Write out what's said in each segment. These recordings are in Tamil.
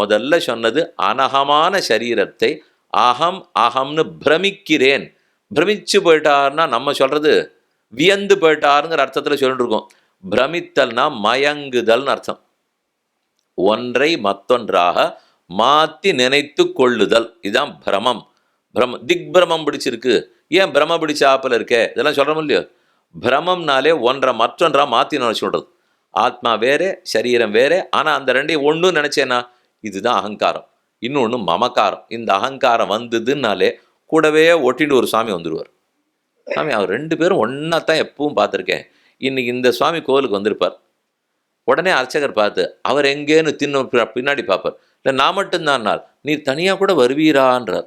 முதல்ல சொன்னது அனகமான சரீரத்தை அகம் அகம்னு பிரமிக்கிறேன். பிரமிச்சு போயிட்டார்னா நம்ம சொல்றது வியந்து போயிட்டாருங்கிற அர்த்தத்தில் சொல்லிட்டு இருக்கோம். பிரமித்தல்னா மயங்குதல்னு அர்த்தம். ஒன்றை மற்றொன்றாக மாற்றி நினைத்து கொள்ளுதல், இதுதான் பிரமம். திக்பிரமம் பிடிச்சிருக்கு, ஏன் பிரம பிடிச்ச ஆப்பில் இருக்கே, இதெல்லாம் சொல்கிறோம் இல்லையோ. பிரமம்னாலே ஒன்றை மற்றொன்றா மாற்றி நினைச்சு சொல்கிறது. ஆத்மா வேறே, சரீரம் வேறே, ஆனால் அந்த ரெண்டையும் ஒன்று நினைச்சேன்னா இதுதான் அகங்காரம். இன்னொன்று மமக்காரம். இந்த அகங்காரம் வந்ததுன்னாலே கூடவே ஒட்டிட்டு ஒரு சுவாமி வந்துடுவார். சுவாமி அவர் 2 பேரும் ஒன்றா தான் எப்பவும் பார்த்துருக்கேன். இன்னைக்கு இந்த சுவாமி கோவிலுக்கு வந்திருப்பார். உடனே அர்ச்சகர் பார்த்து அவர் எங்கேன்னு பின்னாடி பார்ப்பார். இல்லை நான் மட்டும்தான் நாள், நீ தனியாக கூட வருவீரான்றார்.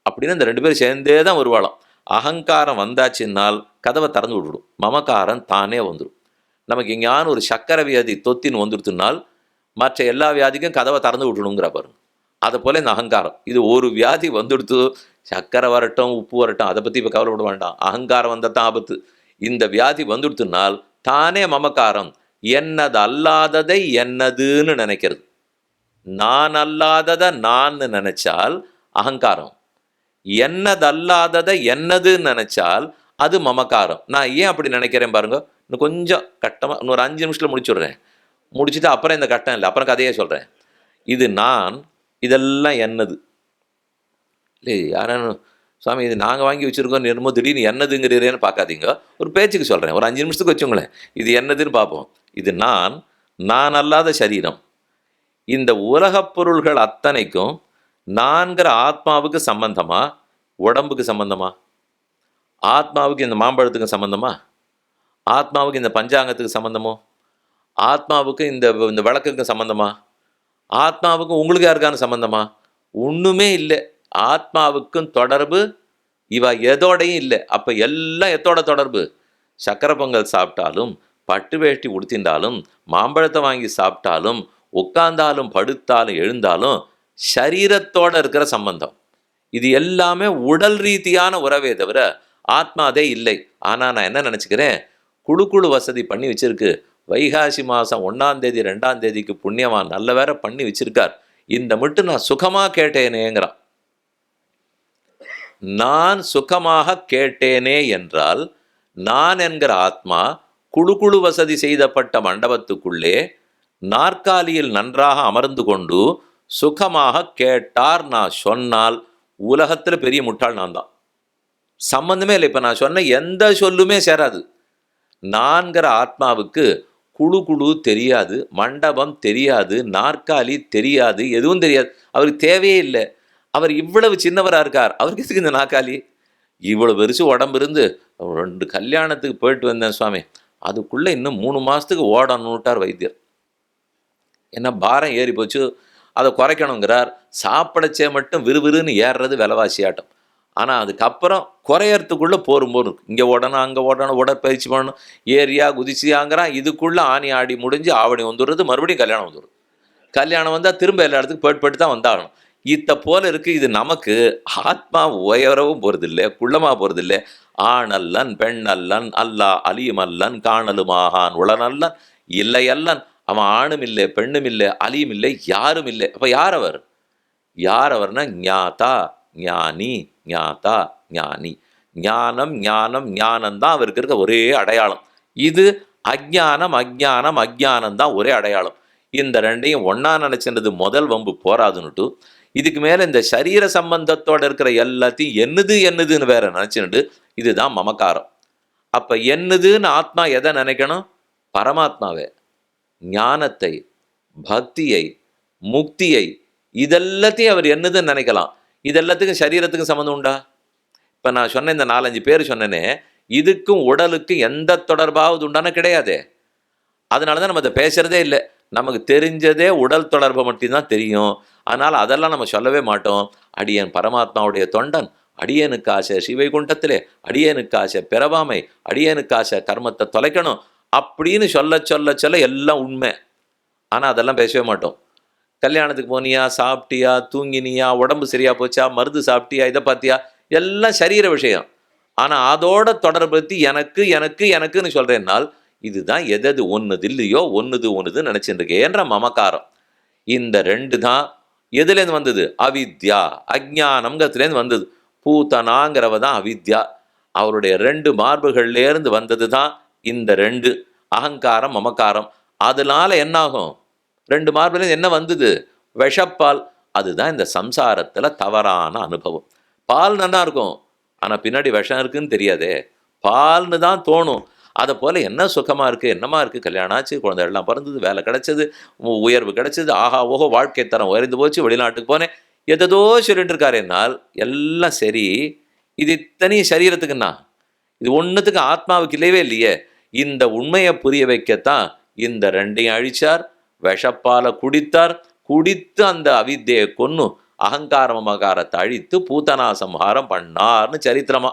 அப்படின்னு இந்த 2 பேரும் சேர்ந்தே தான் வருவாளாம். அகங்காரம் வந்தாச்சுன்னால் கதவை திறந்து விட்டுடும், மமக்காரம் தானே வந்துடும். நமக்கு எங்கேயான ஒரு சக்கரை வியாதி தொத்தின்னு வந்துடுத்துனால் மற்ற எல்லா வியாதிக்கும் கதவை திறந்து விட்டுணுங்கிற பாருங்க. அதை போல் இந்த அகங்காரம், இது ஒரு வியாதி வந்துடுத்து, சக்கரை வரட்டும் உப்பு வரட்டும் அதை பற்றி இப்போ கவலைப்பட வேண்டாம், அகங்காரம் வந்தால் தான் ஆபத்து. இந்த வியாதி வந்துடுத்துனால் தானே மமக்காரம் என்னது அல்லாததை என்னதுன்னு நினைக்கிறது. நான் அல்லாததை நான் நினைச்சால் அகங்காரம், என்னதல்லாததை என்னதுன்னு நினைச்சால் அது மமக்காரம். நான் ஏன் அப்படி நினைக்கிறேன் பாருங்க. இன்னும் கொஞ்சம் கட்டமாக இன்னொரு 5 நிமிஷத்தில் முடிச்சுடுறேன். முடிச்சுட்டு அப்புறம் இந்த கட்டம் இல்லை, அப்புறம் கதையே சொல்கிறேன். இது நான், இதெல்லாம் என்னது இல்லை. யாரும் சுவாமி இது நாங்கள் வாங்கி வச்சுருக்கோம் நிர்மோ திடீர்னு என்னதுங்கிறேன்னு பார்க்காதீங்க. ஒரு பேச்சுக்கு சொல்கிறேன், ஒரு 5 நிமிஷத்துக்கு வச்சுங்களேன். இது என்னதுன்னு பார்ப்போம். இது நான் அல்லாத சரீரம். இந்த உலகப் பொருள்கள் அத்தனைக்கும் நான்கிற ஆத்மாவுக்கு சம்பந்தமா, உடம்புக்கு சம்பந்தமா? ஆத்மாவுக்கு இந்த மாம்பழத்துக்கு சம்பந்தமா? ஆத்மாவுக்கு இந்த பஞ்சாங்கத்துக்கு சம்பந்தமோ? ஆத்மாவுக்கு இந்த விளக்குக்கு சம்பந்தமா? ஆத்மாவுக்கும் உங்களுக்கு யாருக்கான சம்பந்தமா? ஒன்றுமே இல்லை. ஆத்மாவுக்கும் தொடர்பு இவ எதோடையும் இல்லை. அப்போ எல்லாம் எத்தோட தொடர்பு? சக்கரை பொங்கல் சாப்பிட்டாலும், பட்டு வேஷ்டி உடுத்தின்றாலும், மாம்பழத்தை வாங்கி சாப்பிட்டாலும், உட்கார்ந்தாலும் படுத்தாலும் எழுந்தாலும் சரீரத்தோடு இருக்கிற சம்பந்தம். இது எல்லாமே உடல் ரீதியான உறவே தவிர ஆத்மாதே இல்லை. ஆனால் நான் என்ன நினச்சிக்கிறேன், குழு வசதி பண்ணி வச்சிருக்கு. வைகாசி மாதம் 1ஆம் தேதி 2ஆம் தேதிக்கு புண்ணியமாக நல்ல வேற பண்ணி வச்சிருக்கார். இந்த மட்டும் நான் சுகமாக கேட்டேனேங்கிறான். நான் சுகமாக கேட்டேனே என்றால் நான் என்கிற ஆத்மா குழு வசதி செய்தப்பட்ட மண்டபத்துக்குள்ளே நாற்காலியில் நன்றாக அமர்ந்து கொண்டு சுகமாக கேட்டார் நான் சொன்னால் உலகத்தில் பெரிய முட்டாள் நான் தான். சம்பந்தமே இல்லை. இப்போ நான் சொன்ன எந்த சொல்லுமே சேராது. நான்கிற ஆத்மாவுக்கு குழு தெரியாது, மண்டபம் தெரியாது, நாற்காலி தெரியாது, எதுவும் தெரியாது. அவருக்கு தேவையே இல்லை. அவர் இவ்வளவு சின்னவராக இருக்கார், அவருக்கு எதுக்கு இந்த நாற்காலி? இவ்வளவு பெருசு உடம்பு இருந்து 2 கல்யாணத்துக்கு போயிட்டு வந்தேன் சுவாமி, அதுக்குள்ளே இன்னும் 3 மாதத்துக்கு ஓடணுட்டார் வைத்தியர். என்ன பாரம் ஏறி போச்சு, அதை குறைக்கணுங்கிறார். சாப்பிடச்சே மட்டும் விறுவிறுன்னு ஏறுறது விலைவாசி ஆட்டம். ஆனால் அதுக்கப்புறம் குறையறதுக்குள்ளே போரும் இங்கே ஓடணும் அங்கே ஓடணும், உடற்பயிற்சி பண்ணணும், ஏரியா குதிச்சியாங்கிறான். இதுக்குள்ளே ஆணி ஆடி முடிஞ்சு ஆவணி வந்துடுறது, மறுபடியும் கல்யாணம் வந்துடும். கல்யாணம் வந்தால் திரும்ப எல்லா இடத்துக்கு போட்டு தான் வந்தாகணும். இத்த போல இருக்குது. இது நமக்கு ஆத்மா உயரவும் போகிறதில்லை, குள்ளமாக போகிறதில்லை. ஆணல்லன் பெண்ணல்லன் அல்லா அலியுமல்லன் காணலுமாகான் உளனல்லன் இல்லை அல்லன். அவன் ஆணும் இல்லை, பெண்ணும் இல்லை, அலியும் இல்லை, யாரும் இல்லை. அப்போ யார் அவர்? யார் அவர்னா ஞாதா ஞானி, ஞாதா ஞானி. ஞானம் ஞானம் ஞானம்தான் அவருக்கு இருக்க ஒரே அடையாளம். இது அஜ்ஞானம் அஜ்ஞானம் அஜ்ஞானம்தான் ஒரே அடையாளம். இந்த ரெண்டையும் ஒன்றா நினச்சின்றது முதல் வம்பு போராதுன்னுட்டு, இதுக்கு மேலே இந்த சரீர சம்பந்தத்தோடு இருக்கிற எல்லாத்தையும் என்னதுன்னு வேற நினச்சின்னுட்டு, இதுதான் மமக்காரம். அப்போ என்னதுன்னு ஆத்மா எதை நினைக்கணும்? பரமாத்மாவே. ஞானத்தை, பக்தியை, முக்தியை, இதெல்லாத்தையும் அவர் என்னதுன்னு நினைக்கலாம். இதெல்லாத்துக்கும் சரீரத்துக்கும் சம்மந்தம் உண்டா? இப்போ நான் சொன்ன இந்த 4-5 பேர் சொன்னேனே, இதுக்கும் உடலுக்கும் எந்த தொடர்பாவது உண்டான கிடையாதே. அதனால தான் நம்ம அதை பேசுகிறதே இல்லை. நமக்கு தெரிஞ்சதே உடல் தொடர்பை மட்டும்தான் தெரியும். அதனால் அதெல்லாம் நம்ம சொல்லவே மாட்டோம். அடியேன் பரமாத்மாவுடைய தொண்டன், அடியேனுக்கு ஆசை சிவைகுண்டத்திலே, அடியேனுக்கு ஆசை பிறவாமை, அடியேனுக்கு ஆசை கர்மத்தை தொலைக்கணும் அப்படின்னு சொல்ல எல்லாம் உண்மை. ஆனால் அதெல்லாம் பேசவே மாட்டோம். கல்யாணத்துக்கு போனியா, சாப்பிட்டியா, தூங்கினியா, உடம்பு சரியா போச்சா, மருந்து சாப்பிட்டியா, இதை பார்த்தியா, எல்லாம் சரீர விஷயம். ஆனால் அதோட தொடர்படுத்தி எனக்குன்னு சொல்கிறேன்னால் இதுதான் எது ஒன்றுது இல்லையோ ஒன்றுது நினச்சிட்டு இருக்கேன்ற மமக்காரம். இந்த ரெண்டு தான் எதுலேருந்து வந்தது? அவித்யா, அஜ்ஞானம்ங்கிறதுலேருந்து வந்தது. பூத்தனாங்கிறவ தான் அவித்யா. அவருடைய ரெண்டு மார்புகள்லேருந்து வந்தது தான் இந்த ரெண்டு, அகங்காரம் மமக்காரம். அதனால என்னாகும்? ரெண்டு மார்புலேருந்து என்ன வந்தது? விஷப்பால். அதுதான் இந்த சம்சாரத்தில் தவறான அனுபவம். பால் நல்லா இருக்கும், ஆனால் பின்னாடி விஷம் இருக்குன்னு தெரியாதே. பால்னு தான் தோணும். அதை போல் என்ன சுகமாக இருக்குது, என்னமா இருக்குது, கல்யாணம் ஆச்சு, குழந்தைகள்லாம் பிறந்தது, வேலை கிடச்சது, உயர்வு கிடச்சிது, ஆஹா ஓஹோ வாழ்க்கை தரம் உயர்ந்து போச்சு, வெளிநாட்டுக்கு போனேன், எதோ சொல்லிட்டு இருக்காரு. என்னால் எல்லாம் சரி, இது இத்தனையும் சரீரத்துக்குன்னா, இது ஒன்றுத்துக்கு ஆத்மாவுக்கு இல்லவே இல்லையே. இந்த உண்மையை புரிய வைக்கத்தான் இந்த ரெண்டையும் அழிச்சார், விஷப்பாலை குடித்தார், குடித்து அந்த அவித்தியை கொன்னு அகங்காரமகாரத்தை அழித்து பூத்தனா சம்ஹாரம் பண்ணார்னு சரித்திரமா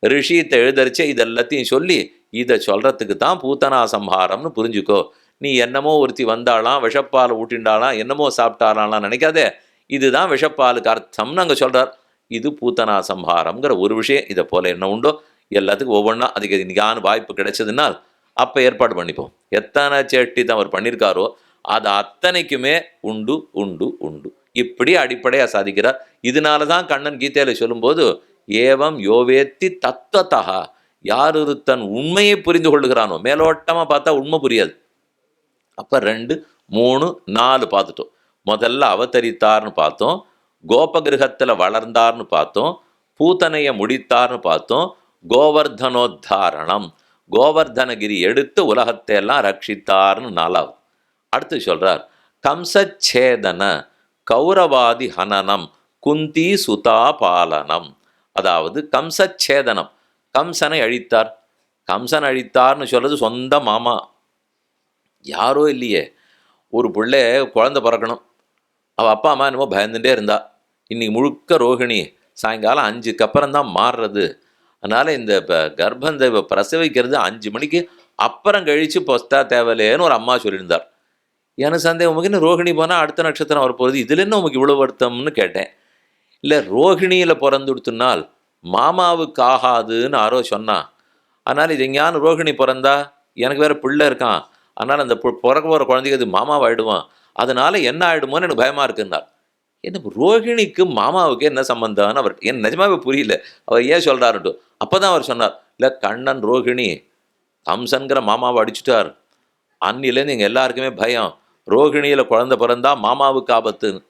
ரிஷியத்தை எழுதரிச்சே இதெல்லாத்தையும் சொல்லி இதை சொல்றதுக்கு தான் பூத்தனா சம்ஹாரம்னு புரிஞ்சுக்கோ. நீ என்னமோ ஒருத்தி வந்தாலாம், விஷப்பால் ஊட்டிண்டாலாம், என்னமோ சாப்பிட்டாலாம் நினைக்காதே. இதுதான் விஷப்பாலுக்கு அர்த்தம்னு அங்கே சொல்றார். இது பூத்தனா சம்ஹாரம்ங்கிற ஒரு விஷயம். இதை போல என்ன உண்டோ எல்லாத்துக்கும் ஒவ்வொன்றா அதுக்கு இன்னைக்கான வாய்ப்பு கிடைச்சதுனால் அப்போ ஏற்பாடு பண்ணிப்போம். எத்தனை சேட்டி தான் அவர் பண்ணியிருக்காரோ அது அத்தனைக்குமே உண்டு உண்டு உண்டு. இப்படி அடிப்படையாக சாதிக்கிறார். இதனால தான் கண்ணன் கீதையில சொல்லும்போது ஏவம் யோவேத்தி தத்துவத்தா, யார் தன் உண்மையை புரிந்து கொள்ளுகிறானோ, மேலோட்டமாக பார்த்தா உண்மை புரியாது. அப்போ 2, 3, 4 பார்த்துட்டோம். முதல்ல அவதரித்தார்னு பார்த்தோம், கோபகிரகத்தில் வளர்ந்தார்னு பார்த்தோம், பூத்தனையை முடித்தார்னு பார்த்தோம், கோவர்தனோத்தாரணம், கோவர்தனகிரி எடுத்து உலகத்தை எல்லாம் ரட்சித்தார்னு 4வது. அடுத்து சொல்றார் கம்சச்சேதன கௌரவாதி ஹனனம் குந்தி சுதா பாலனம். அதாவது கம்சச்சேதனம், கம்சனை அழித்தார். கம்சன் அழித்தார்னு சொல்றது சொந்த மாமா, யாரோ இல்லையே. ஒரு பிள்ளை குழந்தை பிறக்கணும், அவள் அப்பா அம்மா என்னமோ பயந்துட்டே இருந்தா. இன்னைக்கு முழுக்க ரோகிணி சாயங்காலம் 5க்கு அப்புறம் தான் மாறுறது. அதனால் இந்த கர்ப்பந்தை பிரசவிக்கிறது 5 மணிக்கு அப்புறம் கழித்து பொஸ்தா தேவையில்லைன்னு ஒரு அம்மா சொல்லியிருந்தார். எனக்கு சந்தேகம், உமக்கு என்ன ரோகிணி போனால் அடுத்த நட்சத்திரம் வரப்போகுது, இதில் என்ன உமக்கு இவ்வளோ வருத்தம்னு கேட்டேன். இல்லை, ரோகிணியில் பிறந்துடுத்துனால் மாமாவுக்கு ஆகாதுன்னு யாரோ சொன்னான். அதனால் இது எங்கேயானு ரோகிணி பிறந்தா எனக்கு வேறு பிள்ளை இருக்கான், அதனால் அந்த பிறக்க போகிற குழந்தைக்கு அது மாமாவாயிடுவான், அதனால் என்ன ஆகிடுமோன்னு எனக்கு பயமாக இருக்குன்னார். என்ன ரோகிணிக்கு மாமாவுக்கு என்ன சம்பந்தம்னு அவர் என் நிஜமாவே புரியல. அவர் ஏன் சொல்கிறாருட்டு அப்போ தான் அவர் சொன்னார், இல்லை கண்ணன் ரோகிணி கம்சன்கிற மாமாவை அடிச்சுட்டார், அன்னிலேருந்து எங்கள் எல்லாருக்குமே பயம், ரோகிணியில் குழந்தை பிறந்தா மாமாவுக்கு ஆபத்துன்னு.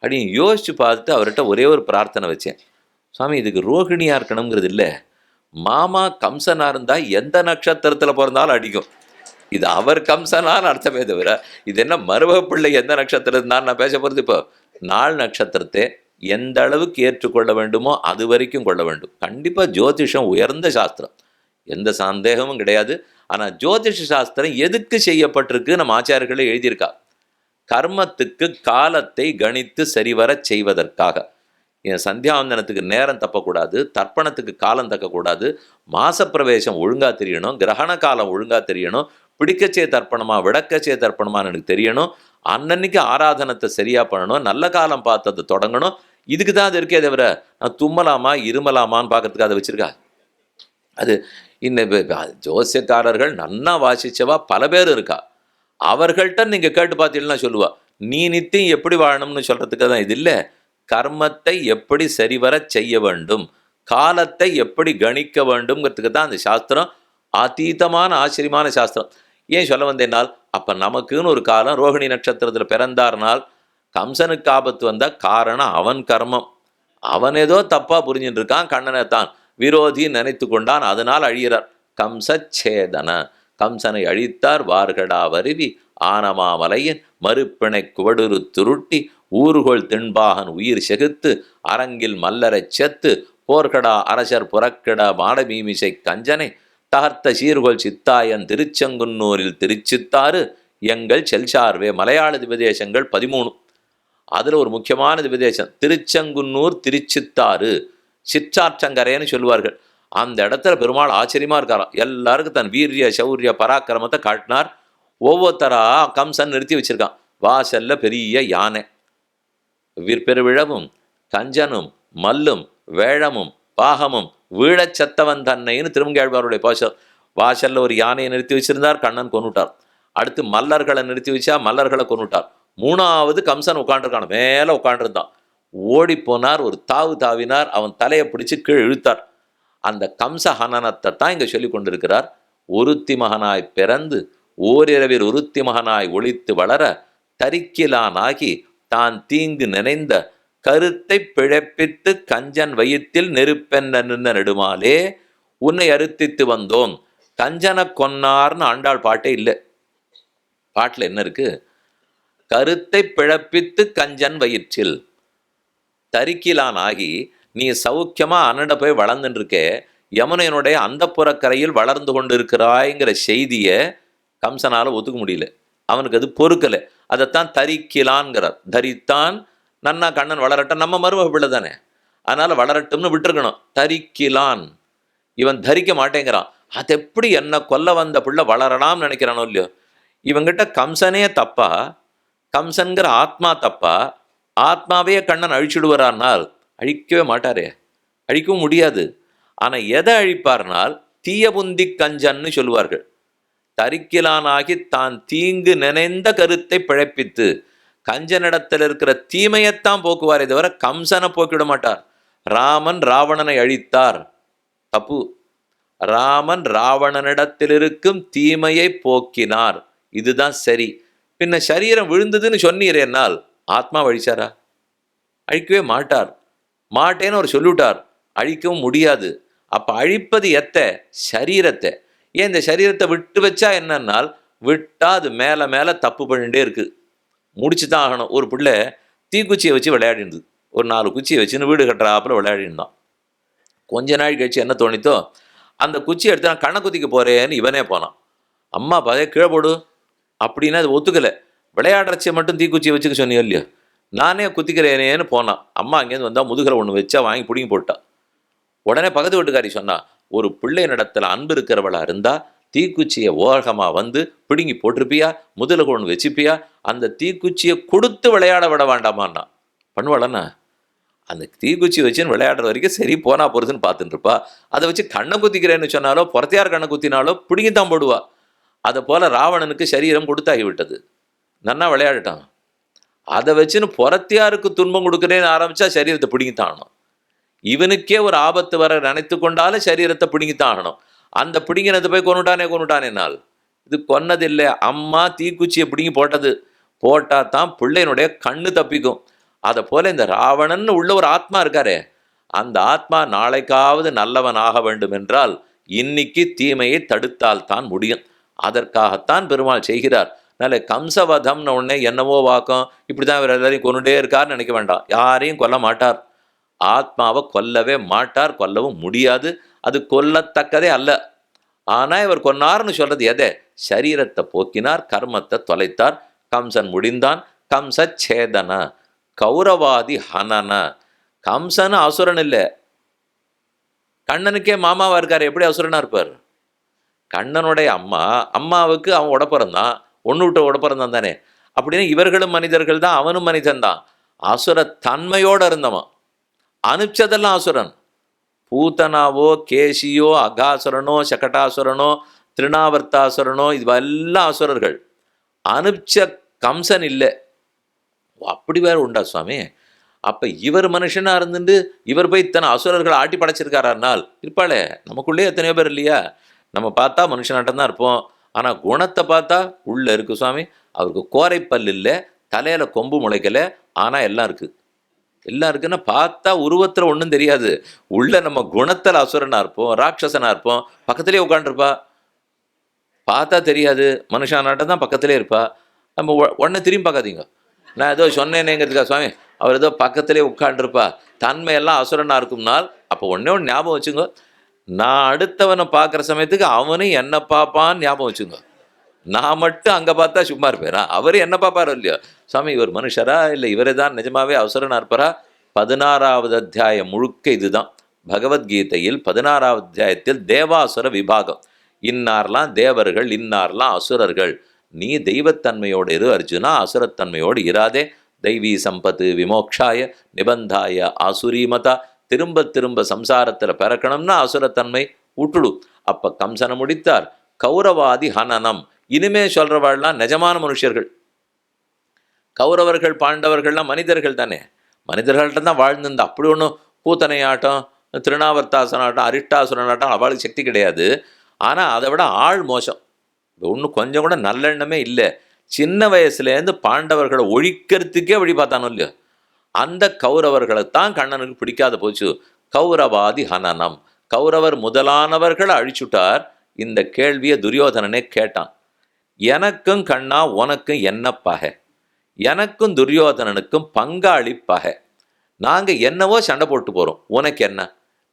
அப்படின்னு யோசித்து பார்த்துட்டு அவர்கிட்ட ஒரே ஒரு பிரார்த்தனை வச்சேன், சுவாமி இதுக்கு ரோகிணியாக இருக்கணுங்கிறது இல்லை, மாமா கம்சனாக இருந்தால் எந்த நட்சத்திரத்தில் பிறந்தாலும் அடிக்கும், இது அவர் கம்சனான்னு அர்த்தமே தவிர இது என்ன மருமக பிள்ளை எந்த நட்சத்திரம் தான் நான் பேச போகிறது. இப்போ நாள் நட்சத்திரத்தை எந்த அளவுக்கு ஏற்றுக்கொள்ள வேண்டுமோ அது வரைக்கும் கொள்ள வேண்டும். கண்டிப்பாக ஜோதிஷம் உயர்ந்த சாஸ்திரம், எந்த சந்தேகமும் கிடையாது. ஆனால் ஜோதிஷ சாஸ்திரம் எதுக்கு செய்யப்பட்டிருக்கு நம்ம ஆச்சாரியர்களே எழுதியிருக்கா, கர்மத்துக்கு காலத்தை கணித்து சரிவர செய்வதற்காக. என் சந்தியாவந்தனத்துக்கு நேரம் தப்பக்கூடாது, தர்ப்பணத்துக்கு காலம் தக்கக்கூடாது, மாசப்பிரவேசம் ஒழுங்காக தெரியணும், கிரகண காலம் ஒழுங்காக தெரியணும், பிடிக்கச்சே தர்ப்பணமா விடக்கச்சே தர்ப்பணமானு எனக்கு தெரியணும், அன்னன்னைக்கு ஆராதனத்தை சரியாக பண்ணணும், நல்ல காலம் பார்த்து அதை தொடங்கணும். இதுக்கு தான் அது இருக்கே தவிர நான் தும்மலாமா இருமலாமான்னு பார்க்கறதுக்கு அதை வச்சுருக்கா. அது இன்னும் ஜோசியக்காரர்கள் நன்னா வாசிச்சவா பல பேர் இருக்கா, அவர்கள்ட்ட நீங்கள் கேட்டு பார்த்தீங்கன்னா சொல்லுவா, நீ நித்தியம் எப்படி வாழணும்னு சொல்கிறதுக்கு தான். இது இல்லை, கர்மத்தை எப்படி சரிவர செய்ய வேண்டும், காலத்தை எப்படி கணிக்க வேண்டும்ங்கிறதுக்கு தான் அந்த சாஸ்திரம் அதீதமான ஆச்சரியமான சாஸ்திரம். ஏன் சொல்ல வந்தேனால், அப்போ நமக்குன்னு ஒரு காலம் ரோகிணி நட்சத்திரத்தில் பிறந்தார்னால் கம்சனுக்கு ஆபத்து வந்தால் காரணம் அவன் கர்மம், அவன் ஏதோ தப்பாக புரிஞ்சுட்டு இருக்கான், கண்ணனை தான் விரோதி நினைத்து கொண்டான், அதனால் அழிகிறார். கம்சச்சேதன, கம்சனை அழித்தார் வார்கடா வருவி ஆனமாமலையின் மறுப்பிணை குவடுரு துருட்டி ஊர்கோள் திண்பாகன் உயிர் செகுத்து அரங்கில் மல்லரைச் செத்து போர்கடா அரசர் புறக்கடா மாடமீமிசை கஞ்சனை தகர்த்த சீர்கொள் சித்தாயன் திருச்செங்குன்னூரில் திருச்சித்தாறு எங்கள் செல்சார்வே. மலையாள திபதேசங்கள் 13, அதில் ஒரு முக்கியமான திபதேசம் திருச்செங்குன்னூர் திருச்சித்தாறு, சிற்றாற்றங்கரைன்னு சொல்லுவார்கள். அந்த இடத்துல பெருமாள் ஆச்சரியமாக இருக்காராம், எல்லாருக்கும் தன் வீரிய சௌரிய பராக்கிரமத்தை காட்டினார். ஒவ்வொருத்தரா கம்சன் நிறுத்தி வச்சிருக்கான். வாசல்ல பெரிய யானை, விற்பெருவிழவும் கஞ்சனும் மல்லும் வேழமும் பாகமும் வீழச் சத்தவன் தன்னைன்னு திருமங்கேழ்வாருடைய பாசம். வாசல்ல ஒரு யானையை நிறுத்தி வச்சிருந்தார், கண்ணன் கொன்னுட்டார். அடுத்து மல்லர்களை நிறுத்தி வச்சா மல்லர்களை கொன்னுட்டார். மூணாவது கம்சன் உட்காண்டிருக்கான, மேலே உட்காண்டிருந்தான். ஓடி போனார், ஒரு தாவு தாவினார், அவன் தலையை பிடிச்சு கீழே இழுத்தார். அந்த கம்ச ஹனனத்தை தான் இங்கே சொல்லி கொண்டிருக்கிறார். ஒருத்தி மகனாய் பிறந்து ஓரிரவில் ஒருத்தி மகனாய் ஒளித்து வளர தரிக்கிலானாகி தான் தீங்கு நினைந்த கருத்தை பிழைப்பித்து கஞ்சன் வயிற்றில் நெருப்பென்ன நின்ன நெடுமாலே உன்னை அறுத்தித்து வந்தோம். கஞ்சனை கொன்னார்னு ஆண்டாள் பாட்டே இல்லை. பாட்டில் என்ன இருக்கு? கருத்தை பிழப்பித்து கஞ்சன் வயிற்றில். தரிக்கிலான் ஆகி நீ சௌக்கியமா அண்ணட போய் வளர்ந்துட்டு இருக்கே, யமுனையனுடைய அந்த புறக்கரையில் வளர்ந்து கொண்டு இருக்கிறாய்ங்கிற செய்தியை கம்சனால ஒத்துக்க முடியல. அவனுக்கு அது பொறுக்கலை. அதைத்தான் தரிக்கிலான்கிறார். தரித்தான், நன்னா கண்ணன் வளரட்டும், நம்ம மருமக பிள்ளை தானே, அதனால வளரட்டும்னு விட்டுருக்கணும். தரிக்கிலான், இவன் தரிக்க மாட்டேங்கிறான். அது எப்படி என்ன கொல்ல வந்த பிள்ளை வளரலாம்னு நினைக்கிறானோ இல்லையோ. இவங்கிட்ட கம்சனே தப்பா, கம்சன்கிற ஆத்மா தப்பா? ஆத்மாவே கண்ணன் அழிச்சுடுவாரானால் அழிக்கவே மாட்டாரே, அழிக்கவும் முடியாது. ஆனால் எதை அழிப்பார்னால் தீய புந்தி கஞ்சன்னு சொல்லுவார்கள். தரிக்கிலானாகி தான் தீங்கு நினைந்த கருத்தை பிழைப்பித்து கஞ்சனிடத்தில் இருக்கிற தீமையைத்தான் போக்குவாரே தவிர கம்சனை போக்கிவிட மாட்டார். ராமன் ராவணனை அழித்தார், தப்பு. ராமன் ராவணனிடத்தில் இருக்கும் தீமையை போக்கினார், இதுதான் சரி. பின்ன சரீரம் விழுந்ததுன்னு சொன்னீரேனால் ஆத்மா அழிச்சாரா? அழிக்கவே மாட்டார். மாட்டேன்னு அவர் சொல்லிவிட்டார், அழிக்கவும் முடியாது. அப்போ அழிப்பது எத்த? சரீரத்தை. ஏன் இந்த சரீரத்தை விட்டு வச்சா என்னன்னால், விட்டா அது மேலே மேலே தப்பு பண்ணிகிட்டே இருக்குது, முடிச்சு தான் ஆகணும். ஒரு பிள்ளை தீக்குச்சியை வச்சு விளையாடிருந்தது. ஒரு 4 குச்சியை வச்சுன்னு வீடு கட்டுறாப்புல விளையாடிருந்தான். கொஞ்ச நாள் கழிச்சு என்ன தோணித்தோ, அந்த குச்சியை எடுத்து நான் கண்ணை குத்திக்க போகிறேன்னு இவனே போனான். அம்மா பதைய கீழே போடு அப்படின்னா அது ஒத்துக்கலை. விளையாடுறச்சியை மட்டும் தீக்குச்சியை வச்சுக்க சொன்னியோ இல்லையோ, நானே குத்திக்கிறேனேன்னு போனான். அம்மா அங்கேருந்து வந்தால் முதுகில் ஒன்று வச்சா வாங்கி பிடிங்கி போட்டா. உடனே பக்கத்து வீட்டுக்காரி சொன்னா, ஒரு பிள்ளை நடத்தில் அன்பு இருக்கிறவளா இருந்தால் தீக்குச்சியை ஓரகமாக வந்து பிடுங்கி போட்டிருப்பியா, முதுகில் ஒன்று வச்சுப்பியா, அந்த தீக்குச்சியை கொடுத்து விளையாட விட வேண்டாமான்னா பண்ணுவாளண்ணா. அந்த தீக்குச்சி வச்சுன்னு விளையாடுற வரைக்கும் சரி போனா போகிறதுன்னு பார்த்துட்டு இருப்பா. அதை வச்சு கண்ணை குத்திக்கிறேன்னு சொன்னாலோ புறத்தையார் கண்ணை குத்தினாலோ பிடுங்கி தான் போடுவா. அதை போல் ராவணனுக்கு சரீரம் கொடுத்தாகிவிட்டது, நன்னா விளையாடிட்டான். அதை வச்சுன்னு புறத்தையாருக்கு துன்பம் கொடுக்குறேன்னு ஆரம்பித்தா சரீரத்தை பிடுங்கித்தாகணும். இவனுக்கே ஒரு ஆபத்து வர நினைத்து கொண்டாலும் சரீரத்தை பிடுங்கித்தாகணும். அந்த பிடுங்கினது போய் கொண்டுட்டானேனால் இது கொன்னதில்லை, அம்மா தீக்குச்சியை பிடுங்கி போட்டது. போட்டால் தான் பிள்ளையினுடைய கண்ணு தப்பிக்கும். அதை போல் இந்த ராவணன் உள்ள ஒரு ஆத்மா இருக்காரே, அந்த ஆத்மா நாளைக்காவது நல்லவன் ஆக வேண்டும் என்றால் இன்னைக்கு தீமையை தடுத்தால் தான் முடியும். அதற்காகத்தான் பெருமாள் செய்கிறார். அதனால கம்சவதம்னு உடனே என்னவோ வாக்கம், இப்படி தான் இவர் எல்லாரையும் கொண்டுட்டே இருக்காருன்னு நினைக்க வேண்டாம். யாரையும் கொல்ல மாட்டார், ஆத்மாவை கொல்லவே மாட்டார், கொல்லவும் முடியாது, அது கொல்லத்தக்கதே அல்ல. ஆனால் இவர் கொன்னார்னு சொல்றது எதை? சரீரத்தை போக்கினார், கர்மத்தை தொலைத்தார். கம்சன் முடிந்தான். கம்ச சேதன கௌரவாதி ஹனன. கம்சன் அசுரன் இல்லை, கண்ணனுக்கே மாமாவா இருக்கார், எப்படி அசுரனா இருப்பார்? கண்ணனுடைய அம்மாவுக்கு அவன் உடப்பிறந்தான், ஒன்று விட்டு உடப்பிறந்தான் தானே. அப்படின்னா இவர்களும் மனிதர்கள் தான், அவனும் மனிதன் தான். அசுர தன்மையோடு இருந்தவன். அனுப்பிச்சதெல்லாம் அசுரன். பூத்தனாவோ கேசியோ அகாசுரனோ சகடாசுரனோ திருநாவர்த்தாசுரனோ இதுவெல்லாம் அசுரர்கள். அனுப்பிச்ச கம்சன் இல்லை. அப்படி வேற உண்டா சுவாமி? அப்போ இவர் மனுஷனாக இருந்துட்டு இவர் போய் இத்தனை அசுரர்கள் ஆட்டி படைச்சிருக்காரானால் இருப்பாளே. நமக்குள்ளே எத்தனையோ பேர் இல்லையா? நம்ம பார்த்தா மனுஷனாட்டம் தான் இருப்போம், ஆனால் குணத்தை பார்த்தா உள்ளே இருக்குது சுவாமி. அவருக்கு கோரைப்பல் இல்லை, தலையில் கொம்பு முளைக்கலை, ஆனால் எல்லாம் இருக்குது. எல்லாம் இருக்குன்னா பார்த்தா உருவத்தில் ஒன்றும் தெரியாது, உள்ள நம்ம குணத்தில் அசுரனாக இருப்போம், ராட்சசனாக இருப்போம். பக்கத்துலேயே உட்காண்டிருப்பா, பார்த்தா தெரியாது, மனுஷனாட்டம் தான் பக்கத்துலேயே இருப்பா. நம்ம உடனே திரும்பி பார்க்காதீங்க, நான் ஏதோ சொன்னேனேங்கிறதுக்கா சுவாமி, அவர் ஏதோ பக்கத்துலேயே உட்காண்டிருப்பா, தன்மையெல்லாம் அசுரனாக இருக்கும்னால் அப்போ ஒன்றே ஒன்று ஞாபகம் வச்சுங்க, நான் அடுத்தவனை பார்க்குற சமயத்துக்கு அவனும் என்ன பார்ப்பான்னு ஞாபகம் வச்சுங்க. நான் மட்டும் அங்கே பார்த்தா சும்மா இருப்பேரா? அவர் என்ன பார்ப்பாரோ இல்லையோ, சாமி இவர் மனுஷரா இல்லை இவரே தான் நிஜமாவே அவசரனாக இருப்பாரா? 16வது அத்தியாயம் முழுக்க இதுதான். பகவத்கீதையில் 16வது அத்தியாயத்தில் தேவாசுர விபாகம். இன்னார்லாம் தேவர்கள், இன்னார்லாம் அசுரர்கள். நீ தெய்வத்தன்மையோடு இரு அர்ஜுனா, அசுரத்தன்மையோடு இராதே. தெய்வீ சம்பத்து விமோக்ஷாய நிபந்தாய ஆசுரீமதா. திரும்ப திரும்ப சம்சாரத்தில் பிறக்கணும்னா அசுரத்தன்மை விட்டுடு. அப்போ கம்சனை முடித்தார். கௌரவாதி ஹனனம். இனிமே சொல்றவாள்லாம் நிஜமான மனுஷர்கள். கௌரவர்கள் பாண்டவர்கள்லாம் மனிதர்கள் தானே, மனிதர்கள்ட்ட தான் வாழ்ந்துருந்தா. அப்படி ஒன்றும் பூத்தனையாட்டம், திருநாவர்த்தாசனாட்டம், அரிஷ்டாசுரனாட்டம் அவளுக்கு சக்தி கிடையாது. ஆனால் அதை விட ஆள் மோசம். ஒன்றும் கொஞ்சம் கூட நல்லெண்ணமே இல்லை. சின்ன வயசுலேருந்து பாண்டவர்களை ஒழிக்கிறதுக்கே வழி பார்த்தானோ இல்லையோ, அந்த கௌரவர்களைத்தான் கண்ணனுக்கு பிடிக்காத போச்சு. கௌரவாதி ஹனனம், கௌரவர் முதலானவர்களை அழிச்சுட்டார். இந்த கேள்வியை துரியோதனனே கேட்டான். எனக்கும் கண்ணா உனக்கும் என்ன பகை? எனக்கும் துரியோதனனுக்கும் பங்காளி பகை. நாங்கள் என்னவோ சண்டை போட்டு போகிறோம், உனக்கு என்ன?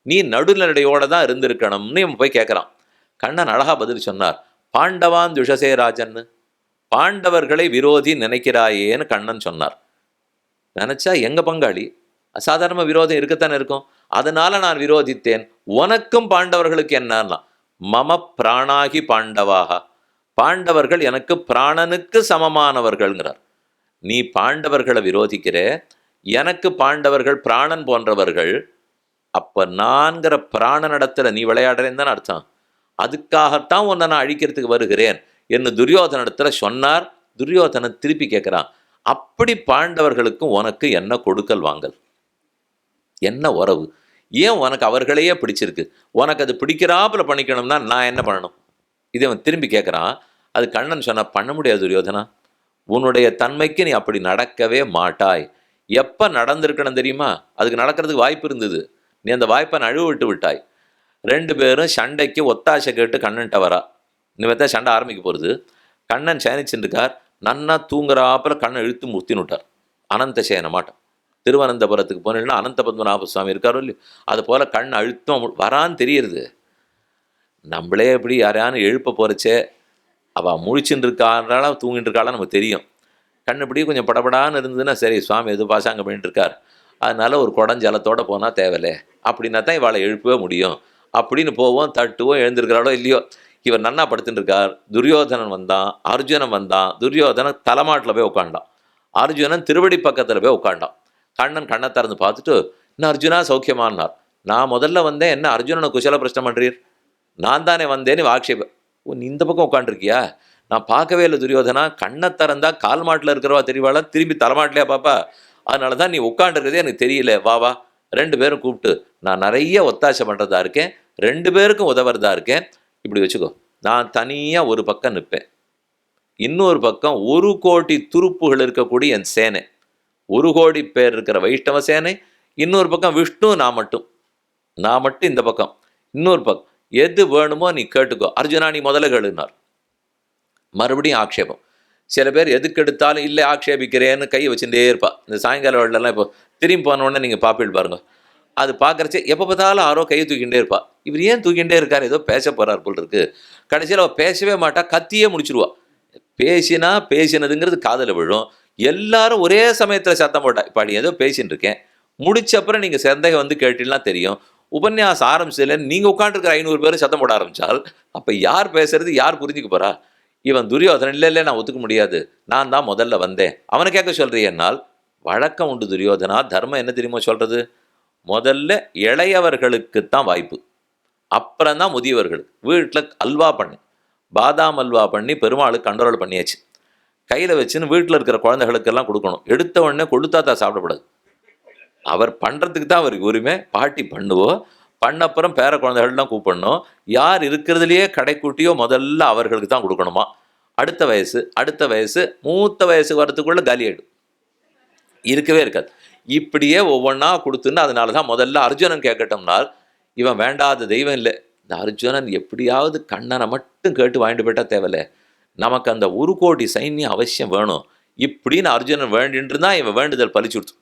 நீ நடுநிலையோடு தான் இருந்திருக்கணும்னு இவன் போய் கேட்குறான். கண்ணன் அழகா பதில் சொன்னார். பாண்டவான் துஷசே ராஜன்னு, பாண்டவர்களை விரோதி நினைக்கிறாயேன்னு கண்ணன் சொன்னார். நினச்சா எங்கள் பங்காளி, சாதாரண விரோதம் இருக்கத்தானே இருக்கும், அதனால நான் விரோதித்தேன். உனக்கும் பாண்டவர்களுக்கு என்னன்னா, மம பிராணாகி பாண்டவாக, பாண்டவர்கள் எனக்கு பிராணனுக்கு சமமானவர்கள்ங்கிறார். நீ பாண்டவர்களை விரோதிக்கிற, எனக்கு பாண்டவர்கள் பிராணன் போன்றவர்கள். அப்போ நான்கிற பிராணனிடத்துல நீ விளையாடுறேன்னு தானே அர்த்தம். அதுக்காகத்தான் உன்னை நான் அழிக்கிறதுக்கு வருகிறேன் என்று துரியோதனிடத்துல சொன்னார். துரியோதனன் திருப்பி கேட்குறான், அப்படி பாண்டவர்களுக்கும் உனக்கு என்ன கொடுக்கல் வாங்கல், என்ன உறவு? ஏன் உனக்கு அவர்களையே பிடிச்சிருக்கு? உனக்கு அது பிடிக்கிறாப்புல பண்ணிக்கணும்னா நான் என்ன பண்ணணும்? இதை அவன் திரும்பி கேட்குறான். அது கண்ணன் சொன்ன, பண்ண முடியாது துரியோதனா, உன்னுடைய தன்மைக்கு நீ அப்படி நடக்கவே மாட்டாய். எப்போ நடந்திருக்கணும் தெரியுமா? அதுக்கு நடக்கிறதுக்கு வாய்ப்பு இருந்தது, நீ அந்த வாய்ப்பை நழுவ விட்டு விட்டாய். 2 பேரும் சண்டைக்கு ஒத்தாசை கேட்டு கண்ணன்ட்ட வரா. இனிமேத்தான் சண்டை ஆரம்பிக்க போகிறது. கண்ணன் சயனிச்சுருக்கார். நன்னா தூங்குறாப்புல கண்ணை இழுத்து முத்தின்னு விட்டார். அனந்த சேன மாட்டோம். திருவனந்தபுரத்துக்கு போனீங்கன்னா அனந்த பத்மநாப சுவாமி இருக்காரோ இல்லையோ, அது போல் கண் அழுத்தம் வரான்னு தெரியுது. நம்மளே எப்படி யாரையானு எழுப்ப போகிறச்சே, அவள் முழிச்சுட்டு இருக்காளால தூங்கிட்டு இருக்காளான்னு நமக்கு தெரியும். கண் இப்படி கொஞ்சம் படபடான்னு இருந்ததுன்னா சரி, சுவாமி எது பாசாங்க பண்ணிட்டு இருக்கார், அதனால ஒரு குடஞ்சலத்தோடு போனால் தேவையில்லை அப்படின்னா தான் இவளை எழுப்பவே முடியும் அப்படின்னு போவோம். தட்டுவோம், எழுந்திருக்கிறாளோ இல்லையோ. இவர் நன்னா படுத்துட்டு இருக்கார். துரியோதனன் வந்தான், அர்ஜுனன் வந்தான். துரியோதனன் தலைமாட்டில் போய் உட்காண்டான், அர்ஜுனன் திருவடி பக்கத்தில் போய் உட்காண்டான். கண்ணன் கண்ணை திறந்து பார்த்துட்டு, என்ன அர்ஜுனா சௌக்கியமானார். நான் முதல்ல வந்தேன், என்ன அர்ஜுனனை குசல பிரச்சனை பண்ணுறீர்? நான் தானே வந்தேன்னு ஆக்ஷேப. ஓ, நீ இந்த பக்கம் உட்காண்டிருக்கியா? நான் பார்க்கவே இல்லை துரியோதனா. கண்ணை திறந்தா கால் மாட்டில் இருக்கிறவா தெரியவாளா, திரும்பி தலைமாட்டிலையா பாப்பா? அதனால தான் நீ உட்காண்டிருக்கிறதே எனக்கு தெரியல. வா வா, 2 பேரும் கூப்பிட்டு, நான் நிறைய ஒத்தாசை பண்ணுறதா இருக்கேன், 2 பேருக்கும் உதவுறதா இருக்கேன். இப்படி வச்சுக்கோ, நான் தனியாக ஒரு பக்கம் நிற்பேன், இன்னொரு பக்கம் 1 கோடி துருப்புகள் இருக்கக்கூடிய என் சேனை, 1 கோடி பேர் இருக்கிற வைஷ்ணவ சேனை, இன்னொரு பக்கம் விஷ்ணு, நான் மட்டும் இந்த பக்கம், இன்னொரு பக்கம். எது வேணுமோ நீ கேட்டுக்கோ. அர்ஜுனா நீ முதல்ல கேளுனார். மறுபடியும் ஆக்ஷேபம். சில பேர் எதுக்கு எடுத்தாலும் இல்லை ஆக்ஷேபிக்கிறேன்னு கையை வச்சுட்டே இருப்பா. இந்த சாயங்கால வேளைலாம் இப்போ திரும்பி போனோடனே நீங்கள் பாப்பிட்டு பாருங்க, அது பார்க்குறச்சே எப்போ பார்த்தாலும் யாரோ கையை தூக்கிட்டே இருப்பா. இவர் ஏன் தூக்கிட்டே இருக்கார், ஏதோ பேச போகிறார் போல் இருக்கு. கடைசியில் அவள் பேசவே மாட்டா, கத்தியே முடிச்சிருவா. பேசினா பேசினதுங்கிறது காதில் விழும். எல்லாரும் ஒரே சமயத்தில் சத்தம் போட்டா, இப்போ ஏதோ பேசின்னு இருக்கேன், முடிச்சப்புறம் நீங்கள் சந்தேகம் வந்து கேட்டீங்கன்னா தெரியும். உபன்யாசம் ஆரம்பிச்சதுலேருந்து நீங்கள் உட்காந்துருக்கிற 500 பேரும் சத்தம் போட ஆரம்பித்தால் அப்போ யார் பேசுறது, யார் புரிஞ்சுக்க போகிறா? இவன் துரியோதனன், இல்லை நான் ஒத்துக்க முடியாது, நான் தான் முதல்ல வந்தேன், அவனை கேட்க சொல்கிறேன்னால் வழக்கம் உண்டு துரியோதனா. தர்மம் என்ன தெரியுமோ சொல்கிறது, முதல்ல இளையவர்களுக்குத்தான் வாய்ப்பு, அப்புறம் தான் முதியவர்களுக்கு. வீட்டில் அல்வா பண்ணி, பாதாம் அல்வா பண்ணி பெருமாளுக்கு கண்ட்ரோல் பண்ணியாச்சு. கையில் வச்சுன்னு வீட்டில் இருக்கிற குழந்தைகளுக்கெல்லாம் கொடுக்கணும். எடுத்த உடனே கொளுத்தாத்தா சாப்பிடக்கூடாது. அவர் பண்ணுறதுக்கு தான் அவருக்கு உரிமை. பாட்டி பண்ணுவோம், பண்ணப்புறம் பேர குழந்தைகள்லாம் கூப்பிடணும். யார் இருக்கிறதுலையே கடைக்குட்டியோ முதல்ல அவர்களுக்கு தான் கொடுக்கணுமா. அடுத்த வயசு மூத்த வயசு வரத்துக்குள்ளே காலி ஆகிடும், இருக்கவே இருக்காது. இப்படியே ஒவ்வொன்றா கொடுத்துன்னு, அதனால தான் முதல்ல அர்ஜுனன் கேட்கட்டும்னால், இவன் வேண்டாத தெய்வம் இல்லை. இந்த அர்ஜுனன் எப்படியாவது கண்ணனை மட்டும் கேட்டு வாங்கிட்டு போயிட்டா தேவையில்லை, நமக்கு அந்த 1 கோடி சைன்யம் அவசியம் வேணும் இப்படின்னு அர்ஜுனன் வேண்டின்று தான் இவன் வேண்டுதல் பலிச்சுடுத்து.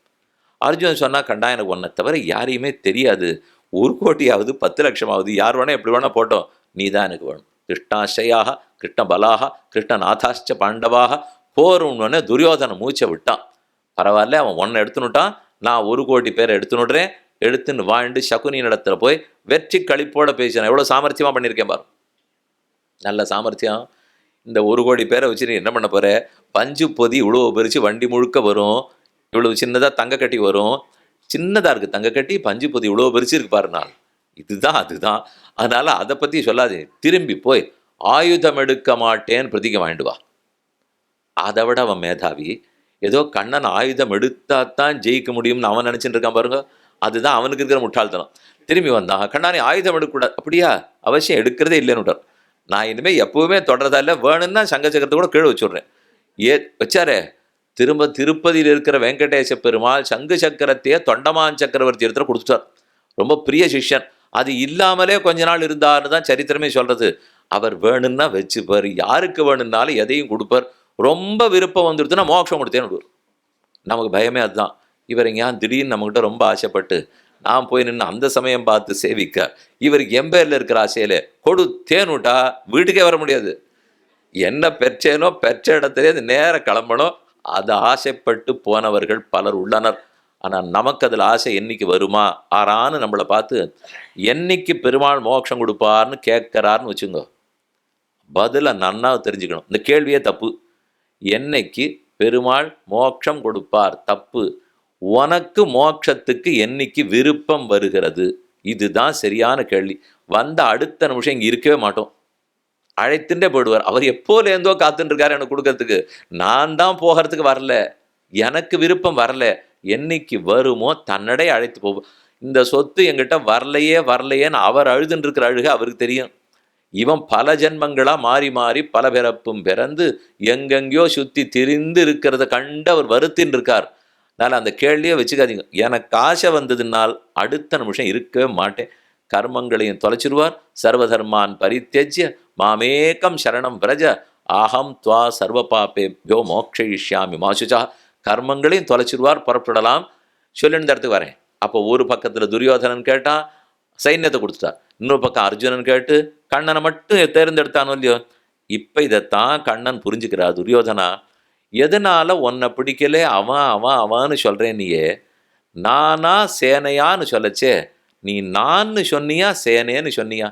அர்ஜுனன் சொன்னால், கண்டா எனக்கு ஒன்றை தவிர யாரையுமே தெரியாது, 1 கோடியாவது 10 லட்சமாவது யார் வேணால் எப்படி வேணால் போட்டோம், நீ தான் எனக்கு வேணும். கிருஷ்ணாசயாக கிருஷ்ண பலாக கிருஷ்ணநாதாச்ச பாண்டவாக போரும்னு துரியோதனை மூச்சை விட்டான். பரவாயில்ல, அவன் ஒன்றை எடுத்துனுட்டான், நான் 1 கோடி பேரை எடுத்துனுடுறேன். எடுத்துன்னு வாழ்ந்து சகுனியின் இடத்துல போய் வெற்றி களிப்போட பேசினேன். எவ்வளோ சாமர்த்தியமாக பண்ணியிருக்கேன் பாரு, நல்ல சாமர்த்தியம். இந்த 1 கோடி பேரை வச்சு நீ என்ன பண்ண போகிற? பஞ்சு பொதி இவ்வளோ பெருச்சு வண்டி முழுக்க வரும், இவ்வளோ சின்னதாக தங்க கட்டி வரும், சின்னதாக இருக்குது தங்க கட்டி, பஞ்சு பொதி இவ்வளோ பெருச்சு இருக்கு பாரு. நாள் அதுதான். அதனால் அதை பற்றி சொல்லாது, திரும்பி போய் ஆயுதம் எடுக்க மாட்டேன்னு பிரதிக்க வாங்கிட்டு வா. அதை விட அவன் மேதாவி. ஏதோ கண்ணன் ஆயுதம் எடுத்தாத்தான் ஜெயிக்க முடியும்னு அவன் நினைச்சிட்டு இருக்கான் பாருங்க. அதுதான் அவனுக்கு இருக்கிற முட்டாள்தனம். திரும்பி வந்தான், கண்ணானே ஆயுதம் எடுக்கக்கூடாது. அப்படியா? அவசியம் எடுக்கிறதே இல்லைன்னு விட்டார். நான் இனிமேல் எப்பவுமே தொடர்றதா இல்லை, வேணும்னா சங்க சக்கரத்தை கூட கீழே வச்சுடுறேன். வச்சாரே. திரும்ப திருப்பதியில் இருக்கிற வெங்கடேச பெருமாள் சங்கு சக்கரத்தையே தொண்டமான் சக்கரவர்த்தி இடத்துல கொடுத்துட்டார். ரொம்ப பிரிய சிஷ்யன். அது இல்லாமலே கொஞ்ச நாள் இருந்தார்னு தான் சரித்திரமே சொல்றது. அவர் வேணும்னா வச்சுப்பார், யாருக்கு வேணும்னாலும் எதையும் கொடுப்பார். ரொம்ப விருப்பம் வந்துடுதுன்னா மோட்சம் கொடுத்தேன்னு விடுவார். நமக்கு பயமே அதுதான். இவர் ஏன் திடீர்னு நம்மகிட்ட ரொம்ப ஆசைப்பட்டு நான் போய் நின்று அந்த சமயம் பார்த்து சேவிக்க, இவருக்கு எம்பேரில் இருக்கிற ஆசையில கொடுத்தேன்னுட்டா வீட்டுக்கே வர முடியாது. என்ன பெற்றேனோ பெற்ற இடத்துல நேர கிளம்பணும். அதை ஆசைப்பட்டு போனவர்கள் பலர் உள்ளனர். ஆனால் நமக்கு அதில் ஆசை என்னைக்கு வருமா ஆறான்னு நம்மளை பார்த்து என்னைக்கு பெருமாள் மோட்சம் கொடுப்பார்னு கேட்கிறாருன்னு வச்சுங்க, பதிலை நன்னா தெரிஞ்சுக்கணும். இந்த கேள்வியே தப்பு. என்னைக்கு பெருமாள் மோட்சம் கொடுப்பார் தப்பு. உனக்கு மோட்சத்துக்கு என்னைக்கு விருப்பம் வருகிறது, இதுதான் சரியான கேள்வி. வந்த அடுத்த நிமிஷம் இங்கே இருக்கவே மாட்டோம், அழைத்துட்டே போயிடுவார். அவர் எப்போலேருந்தோ காத்துட்டு இருக்காரு எனக்கு கொடுக்கறதுக்கு. நான் தான் போகிறதுக்கு வரல, எனக்கு விருப்பம் வரல. என்னைக்கு வருமோ தன்னடை அழைத்து போவோம். இந்த சொத்து எங்கிட்ட வரலையே வரலையேன்னு அவர் அழுதுன்னு இருக்கிற அழுக அவருக்கு தெரியும். இவன் பல ஜென்மங்களா மாறி மாறி பல பிறப்பும் பிறந்து எங்கெங்கயோ சுத்தி திரிந்து இருக்கிறத கண்டு அவர் வருத்தின்னு இருக்கார். அதனால அந்த கேள்வியை வச்சுக்காதீங்க. எனக்கு ஆசை வந்ததுனால் அடுத்த நிமிஷம் இருக்கவே மாட்டேன். கர்மங்களையும் தொலைச்சிருவார். சர்வதர்மான் பரித்தியஜ்ய மாமேகம் சரணம் விரஜ ஆஹம் துவா சர்வ பாப்பேபியோ மோக்ஷயிஷ்யாமி மாசுச்சா. கர்மங்களையும் தொலைச்சிருவார், புறப்படலாம். சொல்லிட்டு இடத்துக்கு வரேன். அப்போ ஒரு பக்கத்தில் துரியோதனன் கேட்டான், சைன்யத்தை கொடுத்துட்டார். இன்னொரு பக்கம் அர்ஜுனன் கேட்டு கண்ணனை மட்டும் தேர்ந்தெடுத்தானோ இல்லையோ. இப்போ இதைத்தான் கண்ணன் புரிஞ்சுக்கிறார். துரியோதனா, எதனால உன்னை பிடிக்கலே, அவன் அவன் அவன்னு சொல்கிறேன் நீயே, நானா சேனையான்னு சொல்லச்சே, நீ நான்னு சொன்னியா சேனேன்னு சொன்னியா?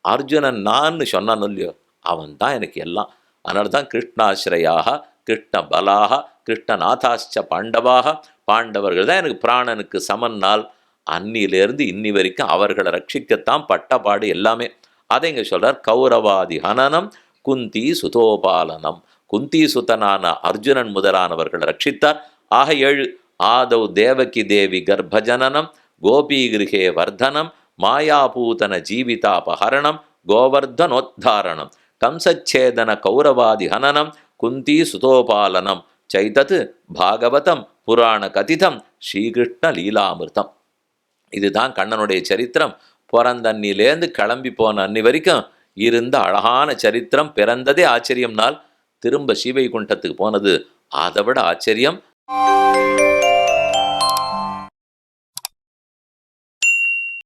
அர்ஜுனன் நான்னு சொன்னான் இல்லையோ, அவன் தான் எனக்கு எல்லாம். அதனால தான் கிருஷ்ணாஸ்ரயாக கிருஷ்ண பலாக கிருஷ்ணநாதாச்ச பாண்டவாக, பாண்டவர்கள் தான் எனக்கு பிராணனுக்கு சமன்னால் அன்னியிலேருந்து இன்னி வரைக்கும் அவர்களை ரட்சிக்கத்தான் பட்டப்பாடு எல்லாமே. அதை இங்கே சொல்கிறார். கௌரவாதி ஹனனம் குந்தி சுதோபாலனம். குந்தி சுதனான அர்ஜுனன் முதலானவர்கள் ரட்சித்தார். ஆக 7. ஆதவ் தேவகி தேவி கர்ப்பஜனனம் கோபீகிருஹே வர்தனம் மாயாபூதன ஜீவிதாபஹரணம் கோவர்தனோத்தாரணம் கம்சச்சேதன கௌரவாதி ஹனனம் குந்தி சுதோபாலனம் சைதத் பாகவதம் புராண கதிதம் ஸ்ரீகிருஷ்ண லீலாமிர்தம். இதுதான் கண்ணனுடைய சரித்திரம். பிறந்தன்னிலேருந்து கிளம்பி போன அன்னி வரைக்கும் இருந்த அழகான சரித்திரம். பிறந்ததே ஆச்சரியம்னால் திரும்ப ஸ்ரீவைகுண்டத்துக்கு போனது அதை விட ஆச்சரியம்.